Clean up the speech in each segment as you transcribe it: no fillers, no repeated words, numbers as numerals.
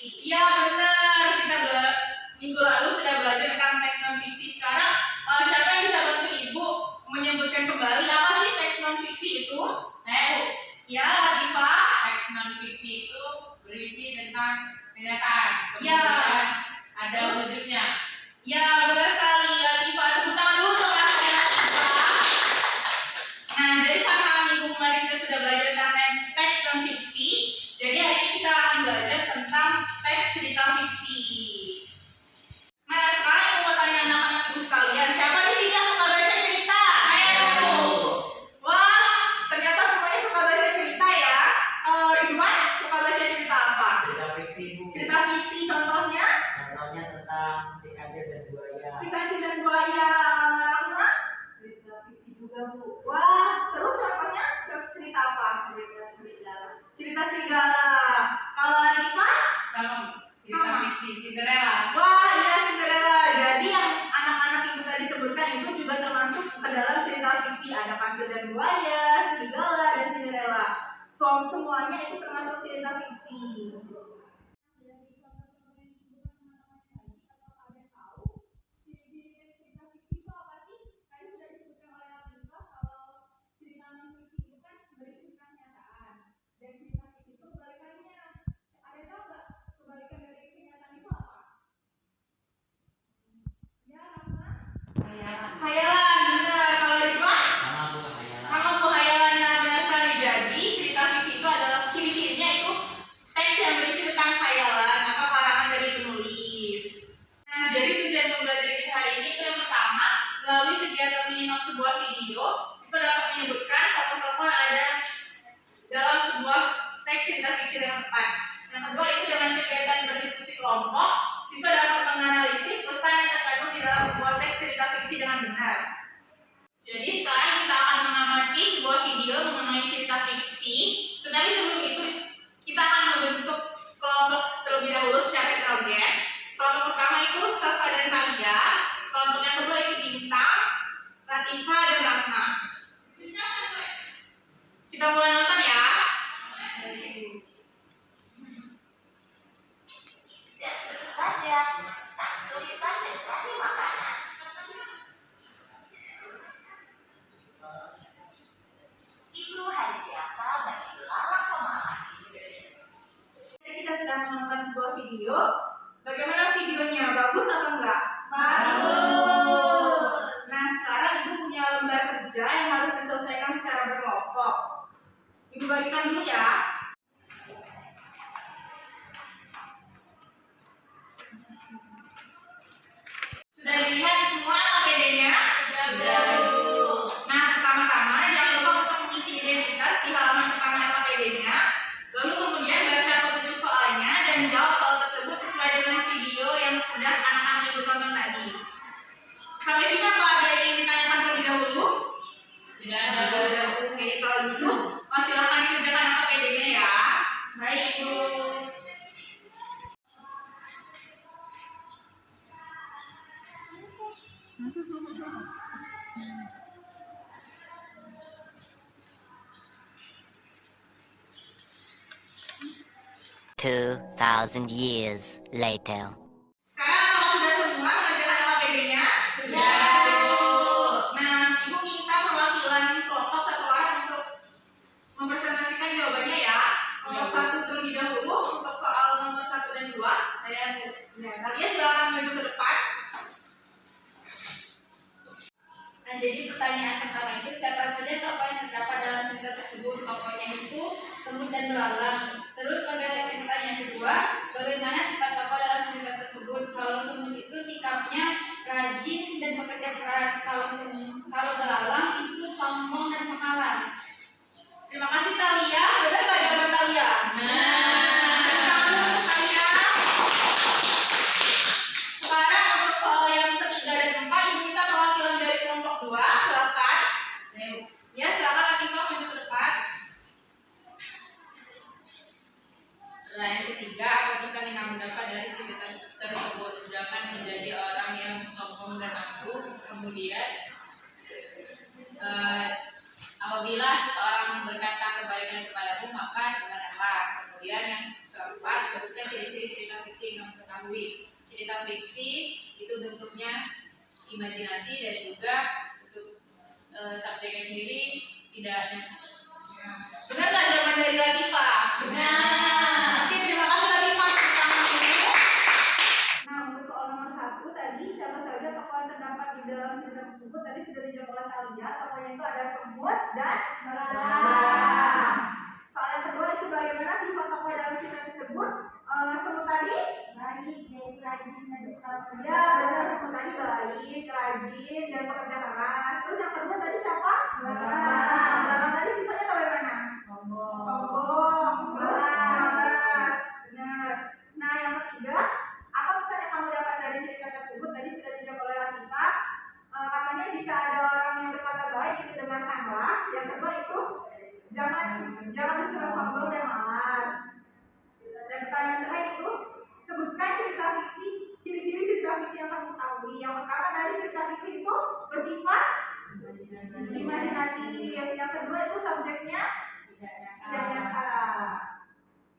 fiksi. Iya benar, kita minggu lalu sudah belajar tentang teks non fiksi. Sekarang siapa yang bisa bantu ibu menyebutkan kembali apa sih teks non fiksi itu? Saya. Ya, Latifah. Teks non fiksi itu berisi tentang kenyataan. Ya. Kemudian ada wujudnya. Ya, benar sekali, Latifah. Tepuk tangan dulu untuk Latifah. Nah, jadi karena minggu kemarin kita sudah belajar tentang teks non fiksi, jadi hari ini kita akan belajar tentang teks cerita fiksi. Nah, sekarang aku mau tanya anak-anak ibu sekalian, siapa di sini yang suka baca cerita? Ayo. Wah, ternyata semuanya suka baca cerita ya. Ridwan suka baca cerita apa? Cerita fiksi, Bu. Cerita fiksi contohnya? Contohnya tentang si kancil dan buaya. Si kancil dan buaya. Lama-lama? Cerita fiksi juga, Bu. Wah, terus contohnya cerita apa? Cerita serigala. Cerita serigala. Kalau Latifah? Sama. Cerita Sama. fiksi Cinderella. Wah, iya Cinderella. Jadi yang anak-anak yang tadi disebutkan itu juga termasuk ke dalam cerita fiksi. Ada kancil dan buaya, serigala, dan Cinderella. Semuanya itu termasuk cerita fiksi. Hayalan, benar. Kalau Ridwan? Sama, Bu, hayalan. Sama Bu hayalan, nah benar sekali. Jadi cerita fiksi itu adalah ciri-cirinya itu teks yang berisi tentang hayalan atau karangan dari penulis. Nah, jadi tujuan pembelajaran kita hari ini itu yang pertama, melalui kegiatan menyimak sebuah video, kita dapat menyebutkan tokoh-tokoh yang ada dalam sebuah teks cerita fiksi yang tepat. Yang kedua itu dengan kegiatan berdiskusi kelompok, siswa dapat menganalisis pesan yang terkandung di dalam sebuah teks cerita fiksi dengan benar. Jadi sekarang kita akan mengamati sebuah video mengenai cerita fiksi. Tetapi sebelum itu kita akan membentuk kelompok terlebih dahulu secara heterogen. Kelompok pertama itu Safa dan Talia. Kelompok yang kedua itu Bintang, Latifah dan Ratna. Kita mulai nonton ya. Dan tentu saja tak kesulitan mencari makanan. Itu hari biasa bagi belalang pemalas. Jadi kita sudah menonton sebuah video. Bagaimana videonya? Bagus atau enggak? Bagus. Nah, sekarang Ibu punya lembar kerja yang harus diselesaikan secara berkelompok. Ibu bagikan dulu ya. Sudah dilihat semua APD-nya? Nah, pertama-tama jangan lupa untuk mengisi identitas di halaman pertama LKPD-nya. Lalu kemudian baca petunjuk soalnya dan jawab soal tersebut sesuai dengan video yang sudah anak-anak Ibu tonton tadi. Sampai sini apa ada yang ingin ditanyakan terlebih dahulu? Tidak ada. Oke, kalau gitu silakan dikerjakan LKPD-nya ya. Baik, Bu. 2,000 years later. Sekarang kalau sudah semua mengerjakan LKPD-nya? Sudah, Bu. Nah, Ibu minta perwakilan kelompok satu orang untuk mempresentasikan jawabannya ya. Kelompok satu terlebih dahulu untuk soal nomor 1 dan 2. Saya, Bu. Nah, Talia silakan maju ke depan. Nah, jadi pertanyaan pertama itu siapa saja tokoh yang terdapat dalam cerita tersebut? Tokohnya itu semut dan belalang. Terus pertanyaan kedua, bagaimana sifat tokoh dalam cerita tersebut? Kalau semut itu sikapnya rajin dan bekerja keras. Kalau belalang itu sombong dan pemalas. Terima kasih Talia. Benar nggak jawaban Talia? Tepuk tangan dulu untuk Talia. Sekarang untuk soal yang ketiga dan keempat, Ibu minta perwakilan dari kelompok 2. Silakan. Ya, silakan Latifah maju ke depan. Pertanyaan ketiga, apa pesan yang kamu dapat dari cerita tersebut? Jangan menjadi orang yang sombong dan angkuh. Kemudian ketahui. Cerita fiksi itu bentuknya imajinasi dan juga untuk subjeknya sendiri tidak. Benar nggak jawaban dari Latifah? Benar. Oke, terima kasih Latifah tentang itu. Nah, untuk soal nomor 1 tadi, siapa saja tokoh yang terdapat di dalam cerita tersebut tadi sudah dijawab oleh kalian. Tokohnya itu ada semut dan belalang. Soal yang kedua itu bagaimana sifat tokoh dalam cerita tersebut? Semut tadi? Baik, rajin dan bekerja. Ya, benar, semut tadi baik, rajin dan bekerja keras. Terus yang kedua tadi siapa? Belalang. Belalang tadi sifatnya bagaimana? Sombong, malas, benar. Nah, yang ketiga, apa pesan yang kamu dapat dari cerita tersebut? Tadi sudah dijawab oleh Latifah. Katanya jika ada orang yang berkata baik itu dengarkanlah. Yang kedua itu jangan bersikap sombong dan malas. Dan pertanyaan terakhir itu sebutkan cerita fiksi, ciri-ciri cerita fiksi yang kamu ketahui. Yang pertama dari cerita fiksi itu bersifat imajinatif. Yang kedua itu subjeknya tidak nyata.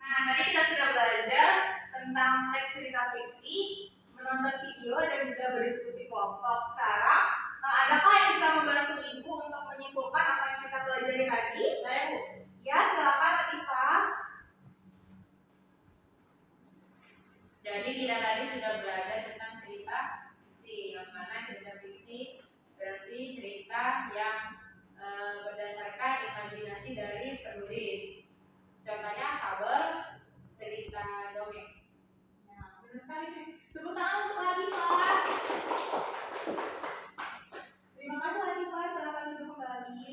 Nah, tadi kita sudah belajar tentang teks cerita fiksi, menonton video dan juga berdiskusi kelompok. Sekarang, adakah yang bisa membantu ibu untuk menyimpulkan apa yang kita pelajari tadi? Saya, Bu. Ya, silakan Latifah. Jadi kita tadi sudah belajar tentang cerita fiksi, yang mana cerita fiksi berarti cerita yang berdasarkan imajinasi dari penulis. Contohnya fabel, cerita dongeng. Nah, benar sekali. Tepuk tangan untuk Latifah. Terima kasih Latifah, silakan duduk kembali.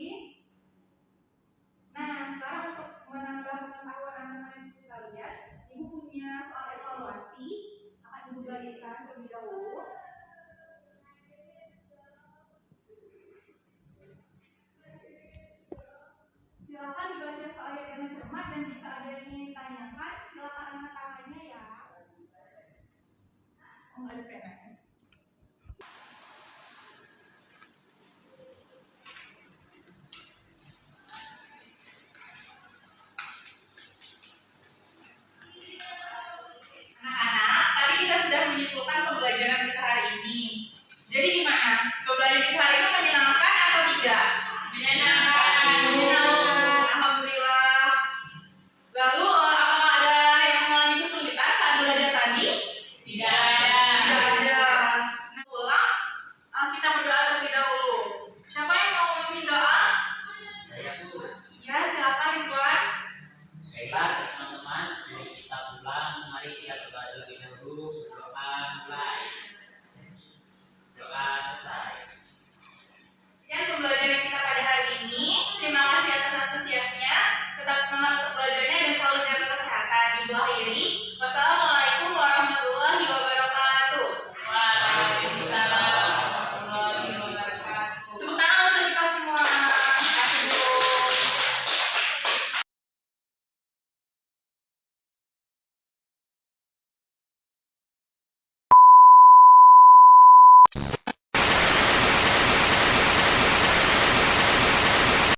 Nah, sekarang untuk menambah pengetahuan anak-anak ibu sekalian, ibu punya soal evaluasi akan ibu bagikan terlebih dahulu. Silakan dibaca soalnya dengan cermat dan jika ada yang ingin ditanyakan, silakan angkat tangannya ya. Oh, nggak ada pena. Anak-anak, tadi kita sudah menyimpulkan pembelajaran kita hari ini. Jadi gimana? Pembelajaran kita